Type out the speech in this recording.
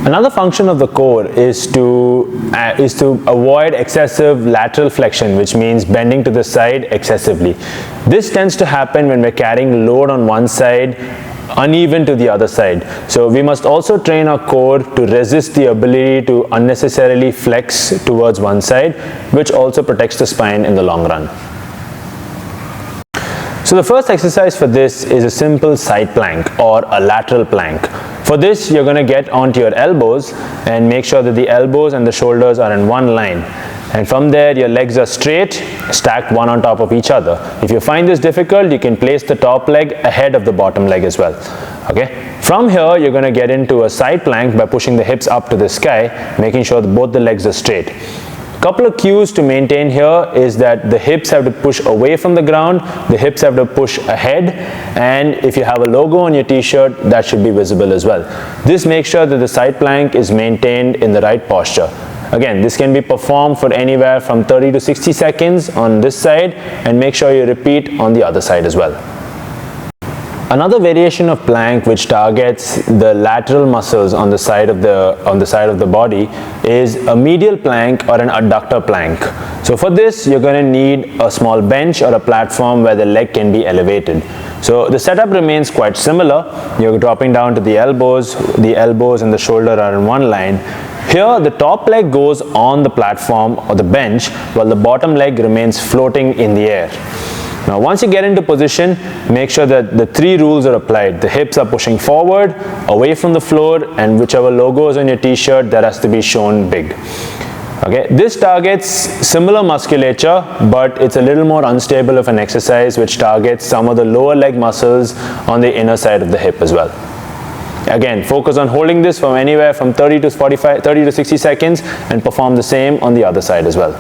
Another function of the core is to avoid excessive lateral flexion, which means bending to the side excessively. This tends to happen when we're carrying load on one side uneven to the other side. So we must also train our core to resist the ability to unnecessarily flex towards one side, which also protects the spine in the long run. So the first exercise for this is a simple side plank or a lateral plank. For this, you're going to get onto your elbows and make sure that the elbows and the shoulders are in one line. And from there, your legs are straight, stacked one on top of each other. If you find this difficult, you can place the top leg ahead of the bottom leg as well. Okay. From here, you're going to get into a side plank by pushing the hips up to the sky, making sure that both the legs are straight. Couple of cues to maintain here is that the hips have to push away from the ground, the hips have to push ahead, and if you have a logo on your t-shirt, that should be visible as well. This makes sure that the side plank is maintained in the right posture. Again, this can be performed for anywhere from 30 to 60 seconds on this side, and make sure you repeat on the other side as well. Another variation of plank which targets the lateral muscles on the side of the body is a medial plank or an adductor plank. So for this, you're going to need a small bench or a platform where the leg can be elevated. So the setup remains quite similar. You're dropping down to the elbows and the shoulder are in one line. Here, the top leg goes on the platform or the bench, while the bottom leg remains floating in the air. Now, once you get into position, make sure that the three rules are applied. The hips are pushing forward, away from the floor, and whichever logo is on your t-shirt, that has to be shown big. Okay, this targets similar musculature, but it's a little more unstable of an exercise which targets some of the lower leg muscles on the inner side of the hip as well. Again, focus on holding this from anywhere from 30 to 60 seconds and perform the same on the other side as well.